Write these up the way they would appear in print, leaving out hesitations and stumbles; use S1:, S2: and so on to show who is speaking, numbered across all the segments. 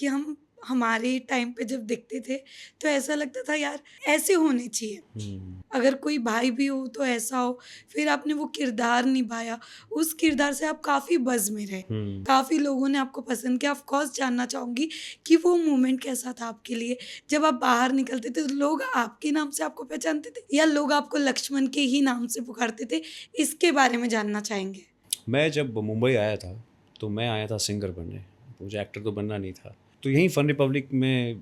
S1: कि हम हमारे टाइम पे जब दिखते थे तो ऐसा लगता था यार ऐसे होने चाहिए।
S2: हुँ,
S1: अगर कोई भाई भी हो तो ऐसा हो, फिर आपने वो किरदार निभाया, उस किरदार से आप काफ़ी बज़ में रहे,
S2: हुँ।
S1: काफ़ी लोगों ने आपको पसंद किया। ऑफ़ कोर्स जानना चाहूँगी कि वो मोमेंट कैसा था आपके लिए? जब आप बाहर निकलते थे तो लोग आपके नाम से आपको पहचानते थे या लोग आपको लक्ष्मण के ही नाम से पुकारते थे? इसके बारे में जानना चाहेंगे।
S2: मैं जब मुंबई आया था, तो मैं आया था सिंगर बनने, मुझे एक्टर तो बनना नहीं था। तो यहीं फ़न रिपब्लिक में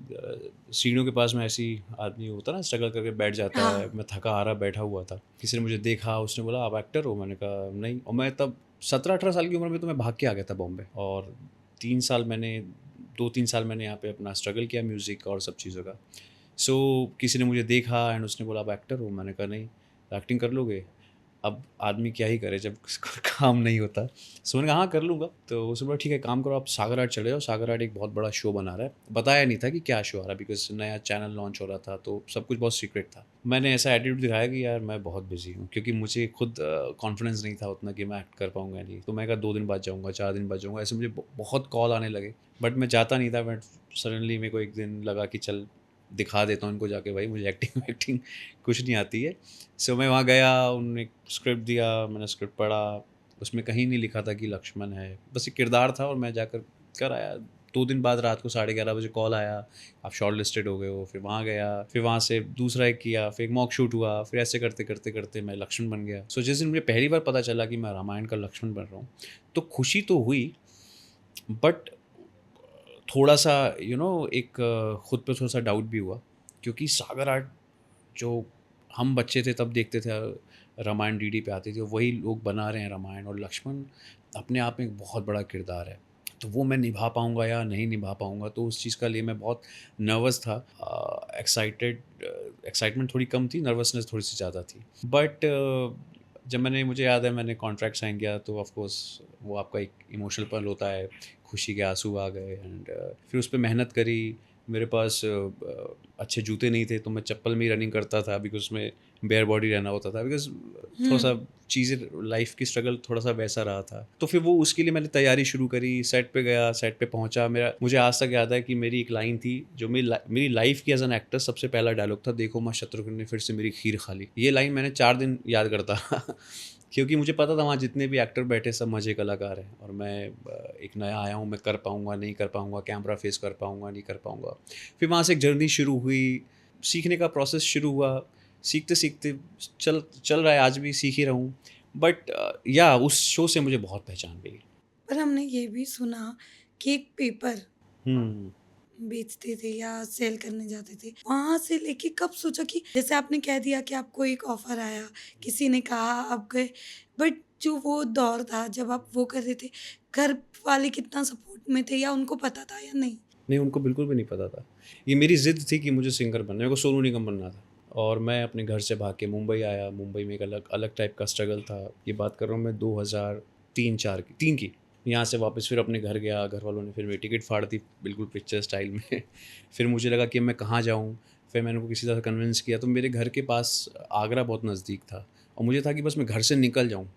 S2: सीढ़ियों के पास में ऐसे ही आदमी होता है ना, स्ट्रगल करके बैठ जाता
S1: हाँ,
S2: है, मैं थका-हारा बैठा हुआ था। किसी ने मुझे देखा, उसने बोला, "आप एक्टर हो?" मैंने कहा, "नहीं।" और मैं तब 17-18 साल की उम्र में तो मैं भाग के आ गया था बॉम्बे, और 3 साल मैंने 2-3 साल मैंने यहाँ पे अपना स्ट्रगल किया म्यूज़िक और सब चीज़ों का। सो किसी ने मुझे देखा एंड उसने बोला, "आप एक्टर हो?" मैंने कहा, "नहीं।" "एक्टिंग कर लोगे?" अब आदमी क्या ही करे जब उसका काम नहीं होता। सो मैंने कहा, हाँ, कर लूँगा। तो उसने बोला, ठीक है, काम करो, आप सागर आर्ट चले जाओ, सागर आर्ट एक बहुत बड़ा शो बना रहा है। बताया नहीं था कि क्या शो आ रहा है, बिकॉज़ नया चैनल लॉन्च हो रहा था, तो सब कुछ बहुत सीक्रेट था। मैंने ऐसा एटीट्यूड दिखाया कि यार मैं बहुत बिज़ी हूँ, क्योंकि मुझे खुद कॉन्फिडेंस नहीं था उतना कि मैं एक्ट कर पाऊँगा या नहीं। तो मैं कहा 2 दिन बाद जाऊँगा, 4 दिन बाद जाऊँगा, ऐसे मुझे बहुत कॉल आने लगे, बट मैं जाता नहीं था। बट सडनली मेरे को एक दिन लगा कि चल दिखा देता हूँ इनको जाके, भाई मुझे एक्टिंग वैक्टिंग कुछ नहीं आती है। सो मैं वहाँ गया, उन्होंने स्क्रिप्ट दिया, मैंने स्क्रिप्ट पढ़ा, उसमें कहीं नहीं लिखा था कि लक्ष्मण है, बस एक किरदार था और मैं जाकर कर आया। 2 दिन बाद रात को 11:30 बजे कॉल आया, आप शॉर्टलिस्टेड हो गए हो, फिर वहाँ गया, फिर वहाँ से दूसरा एक किया, फिर एक मॉक शूट हुआ, फिर ऐसे करते-करते मैं लक्ष्मण बन गया। सो जिस दिन मुझे पहली बार पता चला कि मैं रामायण का लक्ष्मण बन रहा हूँ, तो खुशी तो हुई, बट थोड़ा-सा एक खुद पे थोड़ा-सा डाउट भी हुआ, क्योंकि सागर आर्ट जो हम बच्चे थे तब देखते थे, रामायण डीडी पे आती थी, वही लोग बना रहे हैं रामायण, और लक्ष्मण अपने आप में एक बहुत बड़ा किरदार है। तो वो मैं निभा पाऊँगा या नहीं निभा पाऊँगा, तो उस चीज़ का लिए मैं बहुत नर्वस था। एक्साइटमेंट थोड़ी कम थी, नर्वसनेस थोड़ी-सी ज़्यादा थी। बट जब मुझे याद है मैंने कॉन्ट्रैक्ट साइन किया, तो ऑफ़ कोर्स वो आपका एक इमोशनल पल होता है, खुशी के आँसू आ गए, एंड फिर उस पे मेहनत करी। मेरे पास अच्छे जूते नहीं थे, तो मैं चप्पल में ही रनिंग करता था, बिकॉज़ उसमें बेयर बॉडी रहना होता था, बिकॉज़ थोड़ा-सा
S1: हुँ।
S2: चीज़ें, लाइफ़ की स्ट्रगल थोड़ा-सा वैसा रहा था। तो फिर वो उसके लिए मैंने तैयारी शुरू करी, सेट पे गया, सेट पे पहुँचा। मेरा मुझे आज तक याद है कि मेरी एक लाइन थी, जो मेरी लाइफ़ की एज़ एन एक्टर सबसे पहला डायलॉग था, "देखो माँ शत्रुघ्न ने फिर से मेरी खीर खा ली।" ये लाइन मैंने 4 दिन याद करता रहा। क्योंकि मुझे पता था वहाँ जितने भी एक्टर बैठे सब मज़े कलाकार हैं, और मैं एक नया आया हूँ, मैं कर पाऊँगा, नहीं कर पाऊँगा, कैमरा फेस कर पाऊँगा, नहीं कर पाऊँगा। फिर वहाँ से एक जर्नी शुरू हुई, सीखने का प्रोसेस शुरू हुआ, सीखते-सीखते चल चल रहा है, आज भी सीख ही रहा हूँ। बट या उस शो से मुझे बहुत पहचान मिली।
S1: पर हमने ये भी सुना कि एक पेपर
S2: हुँ,
S1: बेचते थे या सेल करने जाते थे। वहाँ से लेके कब सोचा कि जैसे आपने कह दिया कि आपको एक ऑफ़र आया, किसी ने कहा आप गए, बट जो वो दौर था जब आप वो कर रहे थे, घर वाले कितना सपोर्ट में थे या उनको पता था या नहीं?
S2: नहीं, उनको बिल्कुल भी नहीं पता था। ये मेरी ज़िद थी कि मुझे सिंगर बनना है, मेरे को सोनू निगम बनना था, और मैं अपने घर से भाग के मुंबई आया। मुंबई में एक अलग अलग टाइप का स्ट्रगल था। ये बात कर रहा हूँ मैं 2003-4 की, 3 की। यहाँ से वापस फिर अपने घर गया, घरवालों ने फिर मेरी टिकट फाड़ दी बिल्कुल पिक्चर स्टाइल में। फिर मुझे लगा कि मैं कहाँ जाऊँ? फिर मैंने उनको किसी तरह कन्विंस किया, तो मेरे घर के पास आगरा बहुत नज़दीक था, और मुझे था कि बस मैं घर से निकल जाऊँ।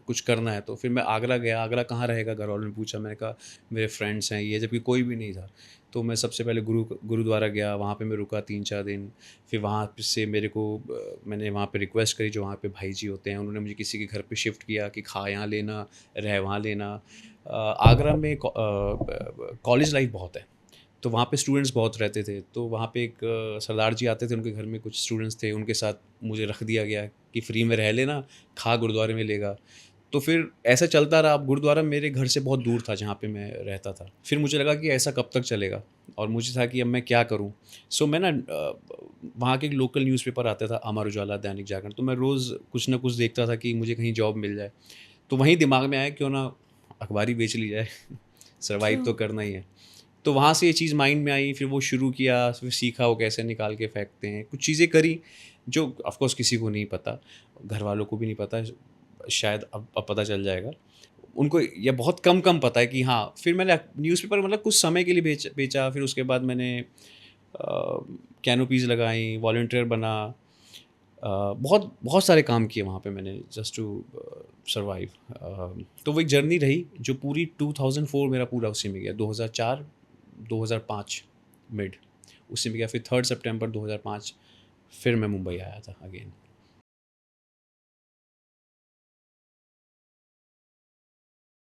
S2: कुछ करना है, तो फिर मैं आगरा गया। आगरा कहाँ रहेगा? घरवालों ने पूछा, मैंने कहा मेरे फ्रेंड्स हैं ये, जबकि कोई भी नहीं था। तो मैं सबसे पहले गुरुद्वारा गया, वहाँ पे मैं रुका 3-4 दिन। फिर वहाँ से मेरे को मैंने वहाँ पे रिक्वेस्ट करी, जो वहाँ पे भाई जी होते हैं, उन्होंने मुझे किसी के घर पे शिफ्ट किया कि खा यहाँ लेना, रह वहाँ लेना। आगरा में कॉलेज लाइफ बहुत है, तो वहाँ पे स्टूडेंट्स बहुत रहते थे। तो वहाँ पे एक सरदार जी आते थे, उनके घर में कुछ स्टूडेंट्स थे, उनके साथ मुझे रख दिया गया कि फ्री में रह लेना, खा गुरुद्वारे में लेगा। तो फिर ऐसा चलता रहा। अब गुरुद्वारा मेरे घर से बहुत दूर था जहाँ पे मैं रहता था। फिर मुझे लगा कि ऐसा कब तक चलेगा, और मुझे था कि अब मैं क्या करूँ? सो मैं ना वहाँ के एक लोकल न्यूज़पेपर आता था, अमर उजाला, दैनिक जागरण, तो मैं रोज़ कुछ ना कुछ देखता था कि मुझे कहीं जॉब मिल जाए। तो वहीं दिमाग में आया क्यों ना अखबार ही बेच ली जाए, सर्वाइव
S1: ट्रू।
S2: तो करना ही है। तो वहाँ से ये चीज़ माइंड में आई, फिर वो शुरू किया, फिर सीखा वो कैसे निकाल के फेंकते हैं। कुछ चीज़ें करी जो ऑफ़ कोर्स किसी को नहीं पता, घरवालों को भी नहीं पता, शायद अब पता चल जाएगा। उनको ये बहुत कम-कम पता है कि हाँ, फिर मैंने न्यूज़पेपर मतलब कुछ समय के लिए बेचा, फिर उसके बाद मैंने कैनोपीज़ लगाई, वॉलंटियर बना। बहुत बहुत सारे काम किए वहाँ पे मैंने, जस्ट टू सर्वाइव। तो वो एक जर्नी रही जो पूरी 2004 मेरा पूरा उसी में गया। 2004 2005 मिड, उससे भी गया। फिर 3 सितंबर 2005 फिर मैं मुंबई आया था अगेन।